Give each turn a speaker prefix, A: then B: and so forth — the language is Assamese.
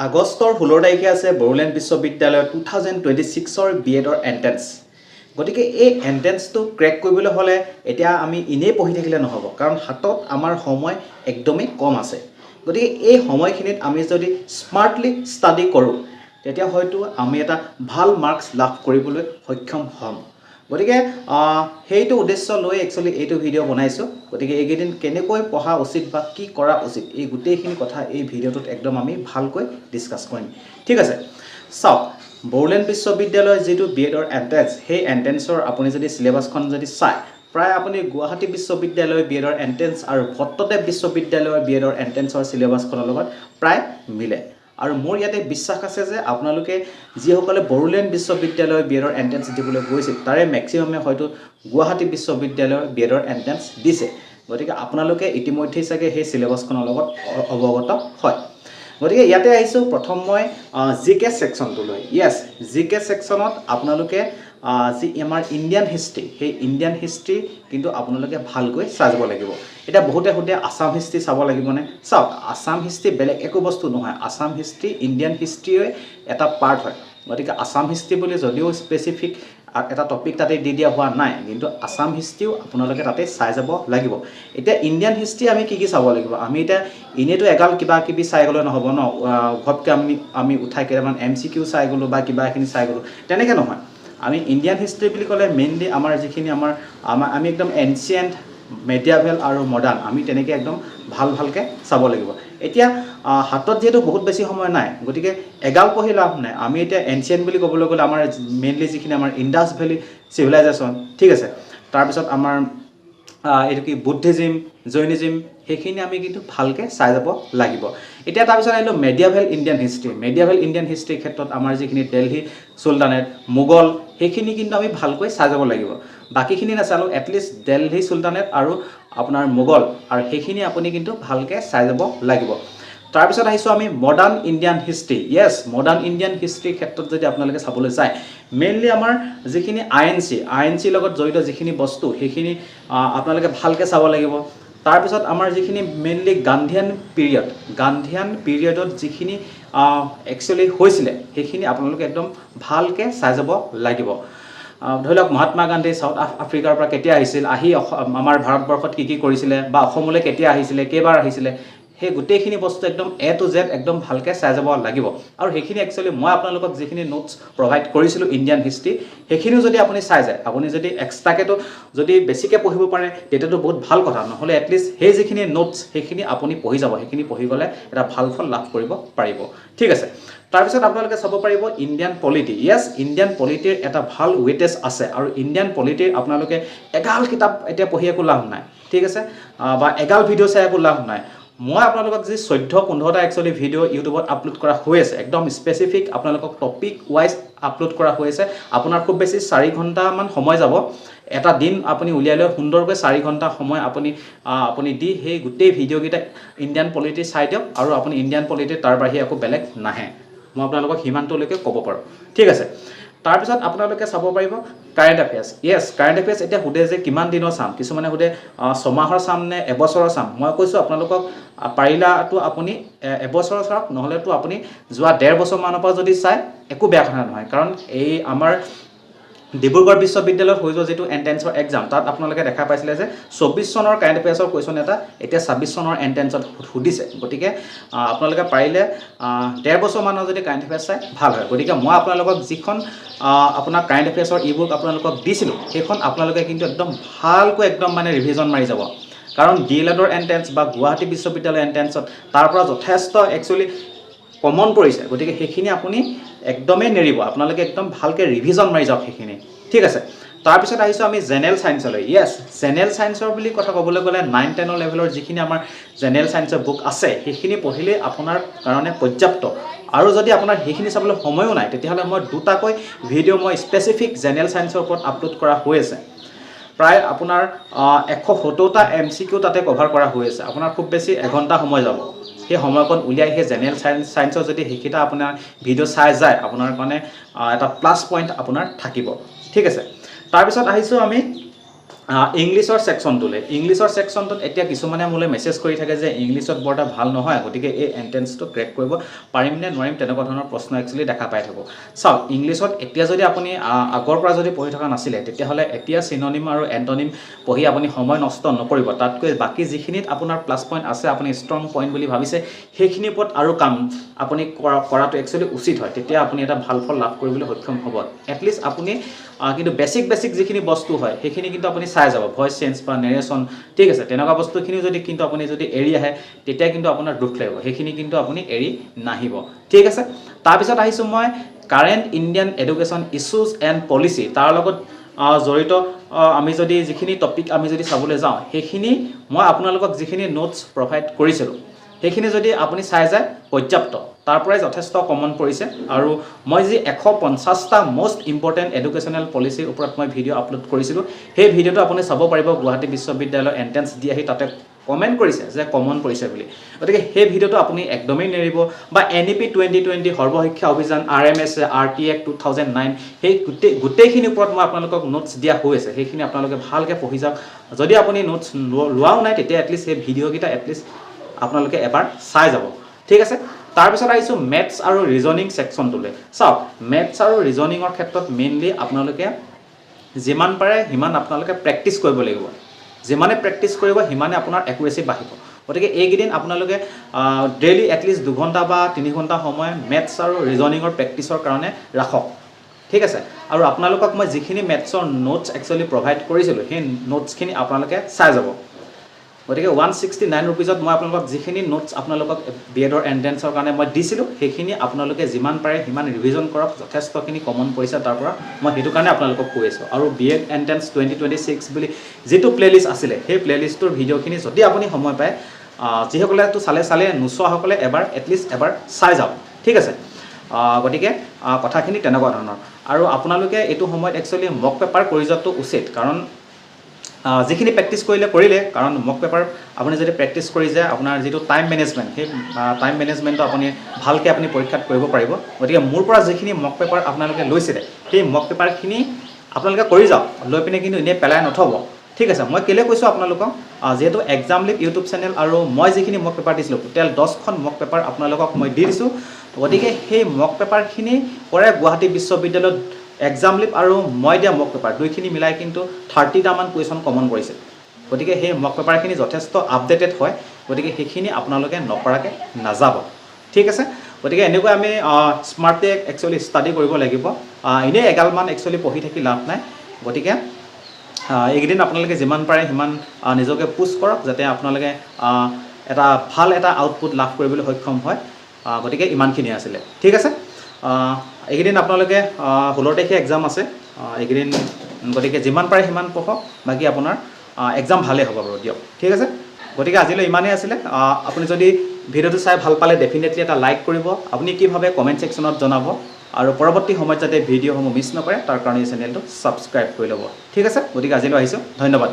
A: আগষ্টৰ 16 তাৰিখে আছে বড়োলেণ্ড বিশ্ববিদ্যালয়ৰ 2026ৰ বিএডৰ এণ্ট্ৰেন্স। গতিকে এই এণ্ট্ৰেন্সটো ক্ৰেক কৰিবলৈ হ'লে এতিয়া আমি এনেই পঢ়ি থাকিলে নহ'ব, কাৰণ হাতত আমাৰ সময় একদমেই কম আছে। গতিকে এই সময়খিনিত আমি যদি স্মাৰ্টলি ষ্টাডি কৰোঁ তেতিয়া হয়তো আমি এটা ভাল মাৰ্কছ লাভ কৰিবলৈ সক্ষম হ'ম। গতিকে সেইটো উদ্দেশ্য লৈ একচুৱেলি এইটো ভিডিঅ' বনাইছোঁ। গতিকে এইকেইদিন কেনেকৈ পঢ়া উচিত বা কি কৰা উচিত এই গোটেইখিনি কথা এই ভিডিঅ'টোত একদম আমি ভালকৈ ডিছকাছ কৰিম। ঠিক আছে, চাওক, বড়োলেণ্ড বিশ্ববিদ্যালয়ৰ যিটো বিএডৰ এণ্ট্ৰেন্স, সেই এণ্ট্ৰেন্সৰ আপুনি যদি চিলেবাছখন যদি চায়, প্ৰায় আপুনি গুৱাহাটী বিশ্ববিদ্যালয়ৰ বিএডৰ এণ্ট্ৰেন্স আৰু ভট্টদেৱ বিশ্ববিদ্যালয়ৰ বিএডৰ এণ্ট্ৰেন্সৰ চিলেবাছখনৰ লগত প্ৰায় মিলে। আৰু মোৰ ইয়াতে বিশ্বাস আছে যে আপোনালোকে যিসকলে বড়োলেণ্ড বিশ্ববিদ্যালয়ৰ বিএডৰ এণ্ট্ৰেন্স দিবলৈ গৈছিল তাৰে মেক্সিমামে হয়তো গুৱাহাটী বিশ্ববিদ্যালয়ৰ বিএডৰ এণ্ট্ৰেন্স দিছে। গতিকে আপোনালোকে ইতিমধ্যেই চাগে সেই চিলেবাছখনৰ লগত অৱগত হয়। গতিকে ইয়াতে আহিছোঁ প্ৰথম মই জিকে ছেকশ্যনটোলৈ। য়েছ, জিকে ছেকশ্যনত আপোনালোকে যি আমাৰ ইণ্ডিয়ান হিষ্ট্ৰী, সেই ইণ্ডিয়ান হিষ্ট্ৰী কিন্তু আপোনালোকে ভালকৈ চাই যাব লাগিব। এতিয়া বহুতে সুধে আছাম হিষ্ট্ৰী চাব লাগিবনে? চাওক, আছাম হিষ্ট্ৰী বেলেগ একো বস্তু নহয়, আছাম হিষ্ট্ৰী ইণ্ডিয়ান হিষ্ট্ৰীৰে এটা পাৰ্ট হয়। গতিকে আছাম হিষ্ট্ৰী বুলি যদিও স্পেচিফিক এটা টপিক তাতে দি দিয়া হোৱা নাই, কিন্তু আছাম হিষ্ট্ৰীও আপোনালোকে তাতে চাই যাব লাগিব। এতিয়া ইণ্ডিয়ান হিষ্ট্ৰী আমি কি চাব লাগিব? আমি এতিয়া এনেইতো এগাল কিবা কিবি চাই গ'লে নহ'ব ন, ঘপকৈ আমি উঠাই কেইটামান MCQ চাই গ'লোঁ বা কিবা এখিনি চাই গ'লোঁ, তেনেকৈ নহয়। আমি ইণ্ডিয়ান হিষ্ট্ৰী বুলি ক'লে মেইনলি আমাৰ যিখিনি আমি একদম এনচিয়েণ্ট, মেডিয়াভেল আৰু মডাৰ্ণ আমি তেনেকৈ একদম ভালকৈ চাব লাগিব। এতিয়া হাতত যিহেতু বহুত বেছি সময় নাই, গতিকে এগাল পঢ়ি লাভ নাই। আমি এতিয়া এনচিয়েণ্ট বুলি ক'বলৈ গ'লে আমাৰ মেইনলি যিখিনি আমাৰ ইণ্ডাছ ভেলী চিভিলাইজেশ্যন, ঠিক আছে, তাৰপিছত আমাৰ এইটো কি বুদ্ধিজিম, জৈনিজিম, সেইখিনি আমি কিন্তু ভালকৈ চাই যাব লাগিব। এতিয়া তাৰপিছত আহিলোঁ medieval Indian history. Medieval Indian হিষ্ট্ৰীৰ ক্ষেত্ৰত আমাৰ যিখিনি দিল্লী চুলতানেট, মোগল, সেইখিনি কিন্তু আমি ভালকৈ চাই যাব লাগিব। বাকীখিনি নাচালোঁ, এটলিষ্ট দিল্লী চুলতানেট আৰু আপোনাৰ মোগল আৰু সেইখিনি আপুনি কিন্তু ভালকৈ চাই যাব লাগিব। তাৰপিছত আহিছোঁ আমি মডাৰ্ণ ইণ্ডিয়ান হিষ্ট্ৰী। য়েছ, মডাৰ্ণ ইণ্ডিয়ান হিষ্ট্ৰীৰ ক্ষেত্ৰত যদি আপোনালোকে চাবলৈ যায়, মেইনলি আমাৰ যিখিনি আই এন চিৰ লগত জড়িত যিখিনি বস্তু সেইখিনি আপোনালোকে ভালকৈ চাব লাগিব। তাৰপিছত আমাৰ যিখিনি মেইনলি গান্ধিয়ান পিৰিয়ডত যিখিনি একচুৱেলি হৈছিলে সেইখিনি আপোনালোকে একদম ভালকৈ চাই যাব লাগিব। ধৰি লওক মহাত্মা গান্ধী চাউথ আফ্ৰিকাৰ পৰা কেতিয়া আহিছিল, আহি আমাৰ ভাৰতবৰ্ষত কি কৰিছিলে, বা অসমলৈ কেতিয়া আহিছিলে, কেইবাৰ আহিছিলে, সেই গোটেইখিনি বস্তু একদম A to Z একদম ভালকৈ চাই যাব লাগিব। আৰু সেইখিনি একচুৱেলি মই আপোনালোকক যিখিনি নোটছ প্ৰভাইড কৰিছিলোঁ ইণ্ডিয়ান হিষ্ট্ৰী, সেইখিনিও যদি আপুনি চাই যায়, আপুনি যদি এক্সট্ৰাকেতো যদি বেছিকৈ পঢ়িব পাৰে তেতিয়াতো বহুত ভাল কথা, নহ'লে এটলিষ্ট সেই যিখিনি নোটছ সেইখিনি আপুনি পঢ়ি যাব, সেইখিনি পঢ়ি গ'লে এটা ভাল ফল লাভ কৰিব পাৰিব। ঠিক আছে, তাৰপিছত আপোনালোকে চাব পাৰিব ইণ্ডিয়ান পলিটি। য়েছ, ইণ্ডিয়ান পলিটিৰ এটা ভাল ৱেটেজ আছে, আৰু ইণ্ডিয়ান পলিটিৰ আপোনালোকে এগাল কিতাপ এতিয়া পঢ়ি একো লাভ নাই, ঠিক আছে, বা এগাল ভিডিঅ' চাই একো লাভ নাই। মই আপোনালোকক যি 14-15টা একচুৱেলি ভিডিঅ' ইউটিউবত আপলোড কৰা হৈ আছে, একদম স্পেচিফিক আপোনালোকক টপিক ৱাইজ আপলোড কৰা হৈ আছে। আপোনাৰ খুব বেছি 4 ঘণ্টামান সময় যাব, এটা দিন আপুনি উলিয়াই লৈ সুন্দৰকৈ 4 ঘণ্টা সময় আপুনি দি সেই গোটেই ভিডিঅ'কেইটা ইণ্ডিয়ান পলিটি চাই দিয়ক, আৰু আপুনি ইণ্ডিয়ান পলিটি তাৰ বাহিৰে একো বেলেগ নাহে, মই আপোনালোকক সিমানটোলৈকে ক'ব পাৰোঁ। ঠিক আছে, তাৰপিছত আপোনালোকে চাব পাৰিব কাৰেণ্ট এফেয়াৰ্ছ। য়েছ, কাৰেণ্ট এফেয়াৰ্ছ এতিয়া সোধে যে কিমান দিনৰ চাম, কিছুমানে সোধে 6 মাহৰ চাম নে এবছৰৰ চাম। মই কৈছোঁ আপোনালোকক পাৰিলাটো আপুনি এবছৰৰ চাওক, নহ'লেতো আপুনি যোৱা 1.5 বছৰমানৰ পৰা যদি চাই একো বেয়া কথা নহয়, কাৰণ এই আমাৰ ডিব্ৰুগড় বিশ্ববিদ্যালয়ত হৈ যোৱা যিটো এণ্ট্ৰেন্সৰ এক্সাম, তাত আপোনালোকে দেখা পাইছিলে যে 24 চনৰ কাৰেণ্ট এফেয়াৰ্ছৰ কুৱেশ্যন এটা এতিয়া 26 চনৰ এণ্ট্ৰেন্সত সুধিছে। গতিকে আপোনালোকে পাৰিলে 1.5 বছৰমানৰ যদি কাৰেণ্ট এফেয়াৰ্ছ চাই ভাল হয়। গতিকে মই আপোনালোকক যিখন আপোনাৰ কাৰেণ্ট এফেয়াৰ্ছৰ ইবুক আপোনালোকক দিছিলোঁ, সেইখন আপোনালোকে কিন্তু একদম ভালকৈ একদম মানে ৰিভিজন মাৰি যাব, কাৰণ DLEDৰ এণ্ট্ৰেন্স বা গুৱাহাটী বিশ্ববিদ্যালয়ৰ এণ্ট্ৰেন্সত তাৰ পৰা যথেষ্ট একচুৱেলি কমন পৰিছে। গতিকে সেইখিনি আপুনি একদমেই নেৰিব, আপোনালোকে একদম ভালকৈ ৰিভিজন মাৰি যাওক সেইখিনি। ঠিক আছে, তাৰপিছত আহিছোঁ আমি জেনেৰেল ছায়েন্সলৈ। য়েছ, জেনেৰেল ছায়েন্সৰ বুলি কথা ক'বলৈ গ'লে 9-10 লেভেলৰ যিখিনি আমাৰ জেনেৰেল ছায়েন্সৰ বুক আছে সেইখিনি পঢ়িলেই আপোনাৰ কাৰণে পৰ্যাপ্ত। আৰু যদি আপোনাৰ সেইখিনি চাবলৈ সময়ো নাই, তেতিয়াহ'লে মই 2টাকৈ ভিডিঅ' মই স্পেচিফিক জেনেৰেল ছায়েন্সৰ ওপৰত আপলোড কৰা হৈ আছে। প্ৰায় আপোনাৰ 170টা MCQ তাতে কভাৰ কৰা হৈ আছে। আপোনাৰ খুব বেছি 1 ঘণ্টা সময় যাব। সেই সময়কণ উলিয়াই সেই জেনেৰেল ছায়েন্সৰ যদি সেইকেইটা আপোনাৰ ভিডিঅ' চাই যায়, আপোনাৰ কাৰণে এটা প্লাছ পইণ্ট আপোনাৰ থাকিব। ঠিক আছে, তাৰপিছত আহিছোঁ আমি ইংলিছৰ ছেকশ্যনটোলৈ ইংলিছৰ ছেকশ্যনটোত এতিয়া কিছুমানে মোলৈ মেছেজ কৰি থাকে যে ইংলিছত বৰ এটা ভাল নহয় গতিকে এই এণ্ট্ৰেঞ্চটো ক্ৰেক কৰিব পাৰিম নে নোৱাৰিম তেনেকুৱা ধৰণৰ প্ৰশ্ন একচুৱেলি দেখা পাই থাকোঁ চাওক ইংলিছত এতিয়া যদি আপুনি আগৰ পৰা যদি পঢ়ি থকা নাছিলে তেতিয়াহ'লে এতিয়া চিননিম আৰু এণ্টনিম পঢ়ি আপুনি সময় নষ্ট নকৰিব তাতকৈ বাকী যিখিনিত আপোনাৰ প্লাছ পইণ্ট আছে আপুনি ষ্ট্ৰং পইণ্ট বুলি ভাবিছে সেইখিনিৰ ওপৰত আৰু কাম আপুনি কৰাটো একচুৱেলি উচিত হয় তেতিয়া আপুনি এটা ভাল ফল লাভ কৰিবলৈ সক্ষম হ'ব এটলিষ্ট আপুনি কিন্তু বেছিক যিখিনি বস্তু হয় সেইখিনি কিন্তু আপুনি চাই যাব ভইচ চেঞ্জ বা নেৰেশ্যন ঠিক আছে তেনেকুৱা বস্তুখিনি যদি কিন্তু আপুনি যদি এৰি আহে তেতিয়া কিন্তু আপোনাৰ দুখ লাগিব সেইখিনি কিন্তু আপুনি এৰি নাহিব ঠিক আছে তাৰপিছত আহিছোঁ মই current Indian education issues and policy তাৰ লগত জড়িত আমি যদি যিখিনি টপিক আমি যদি চাবলৈ যাওঁ সেইখিনি মই আপোনালোকক যিখিনি নোটছ প্ৰভাইড কৰিছিলোঁ সেইখিনি যদি আপুনি চাই যায় পৰ্যাপ্ত তাৰ পৰাই যথেষ্ট কমন পৰিছে আৰু মই যি 150টা মোষ্ট ইম্পৰ্টেণ্ট এডুকেশ্যনেল পলিচিৰ ওপৰত মই ভিডিঅ' আপলোড কৰিছিলোঁ সেই ভিডিঅ'টো আপুনি চাব পাৰিব গুৱাহাটী বিশ্ববিদ্যালয়ৰ এণ্ট্ৰেঞ্চ দি আহি তাতে কমেণ্ট কৰিছে যে কমন পৰিছে বুলি গতিকে সেই ভিডিঅ'টো আপুনি একদমেই নেৰিব বা NEP 2020 সৰ্বশিক্ষা অভিযান RMS RT Act 2009 সেই গোটেইখিনি ওপৰত মই আপোনালোকক নোটছ দিয়া হৈ আছে সেইখিনি আপোনালোকে ভালকৈ পঢ়ি যাওক যদি আপুনি নোটছ লোৱাও নাই তেতিয়া এটলিষ্ট সেই ভিডিঅ'কেইটা এটলিষ্ট আপোনালোকে এবাৰ চাই যাব ঠিক আছে তাৰপিছত আহিছোঁ মেথছ আৰু ৰিজনিং ছেকশ্যনটোলৈ চাওক মেথছ আৰু ৰিজনিঙৰ ক্ষেত্ৰত মেইনলি আপোনালোকে যিমান পাৰে সিমান আপোনালোকে প্ৰেক্টিছ কৰিব লাগিব যিমানে প্ৰেক্টিছ কৰিব সিমানে আপোনাৰ একুৰেচি বাঢ়িব গতিকে এইকেইদিন আপোনালোকে ডেইলি এটলিষ্ট 2 ঘণ্টা বা 3 ঘণ্টা সময় মেথছ আৰু ৰিজনিঙৰ প্ৰেক্টিছৰ কাৰণে ৰাখক ঠিক আছে আৰু আপোনালোকক মই যিখিনি মেথছৰ নোটছ একচুৱেলি প্ৰভাইড কৰিছিলোঁ সেই নোটছখিনি আপোনালোকে চাই যাব গতিকে 169 ৰুপিজত মই আপোনালোকক যিখিনি নোটছ আপোনালোকক বিএডৰ এণ্ট্ৰেঞ্চৰ কাৰণে মই দিছিলোঁ সেইখিনি আপোনালোকে যিমান পাৰে সিমান ৰিভিজন কৰক যথেষ্টখিনি কমন পৰিছে তাৰ পৰা মই সেইটো কাৰণে আপোনালোকক কৈ আছোঁ আৰু বিএড এণ্ট্ৰেঞ্চ 2026 বুলি যিটো প্লেলিষ্ট আছিলে সেই প্লেলিষ্টটোৰ ভিডিঅ'খিনি যদি আপুনি সময় পায় যিসকলেতো চালে নোচোৱাসকলে এবাৰ এটলিষ্ট এবাৰ চাই যাওক ঠিক আছে গতিকে কথাখিনি তেনেকুৱা ধৰণৰ আৰু আপোনালোকে এইটো সময়ত একচুৱেলি মক পেপাৰ কৰি যোৱাটো উচিত কাৰণ যিখিনি প্ৰেক্টিছ কৰিলে কাৰণ মক পেপাৰ আপুনি যদি প্ৰেক্টিছ কৰি যায় আপোনাৰ যিটো টাইম মেনেজমেণ্ট সেই টাইম মেনেজমেণ্টটো আপুনি ভালকৈ আপুনি পৰীক্ষাত কৰিব পাৰিব গতিকে মোৰ পৰা যিখিনি মক পেপাৰ আপোনালোকে লৈছিলে সেই মক পেপাৰখিনি আপোনালোকে কৰি যাওক লৈ পিনে কিন্তু এনেই পেলাই নথ'ব ঠিক আছে মই কেলৈ কৈছোঁ আপোনালোকক যিহেতু এক্সাম লিভ ইউটিউব চেনেল আৰু মই যিখিনি মক পেপাৰ দিছিলোঁ টোটেল 10খন মক পেপাৰ আপোনালোকক মই দি দিছোঁ গতিকে সেই মক পেপাৰখিনি কৰে গুৱাহাটী বিশ্ববিদ্যালয়ত এক্সাম লিভ আৰু মই দিয়া মক পেপাৰ দুইখিনি মিলাই কিন্তু 30টামান কুৱেশ্যন কমন কৰিছে গতিকে সেই মক পেপাৰখিনি যথেষ্ট আপডেটেড হয় গতিকে সেইখিনি আপোনালোকে নকৰাকৈ নাযাব ঠিক আছে গতিকে এনেকৈ আমি স্মাৰ্টলি একচুৱেলি ষ্টাডি কৰিব লাগিব এনেই এগালমান একচুৱেলি পঢ়ি থাকি লাভ নাই গতিকে এইকেইদিন আপোনালোকে যিমান পাৰে সিমান নিজকে পুছ কৰক যাতে আপোনালোকে এটা ভাল এটা আউটপুট লাভ কৰিবলৈ সক্ষম হয় গতিকে ইমানখিনি আছিলে ঠিক আছে এইকেইদিন আপোনালোকে 16 তাৰিখে এক্সাম আছে এইকেইদিন গতিকে যিমান পাৰে সিমান পঢ়ক বাকী আপোনাৰ এক্সাম ভালেই হ'ব বাৰু দিয়ক ঠিক আছে গতিকে আজিলৈ ইমানেই আছিলে আপুনি যদি ভিডিঅ'টো চাই ভাল পালে ডেফিনেটলি এটা লাইক কৰিব আপুনি কি ভাবে কমেণ্ট ছেকশ্যনত জনাব আৰু পৰৱৰ্তী সময়ত যাতে ভিডিঅ'সমূহ মিছ নকৰে তাৰ কাৰণে এই চেনেলটো ছাবস্ক্ৰাইব কৰি ল'ব ঠিক আছে গতিকে আজিলৈ আহিছোঁ ধন্যবাদ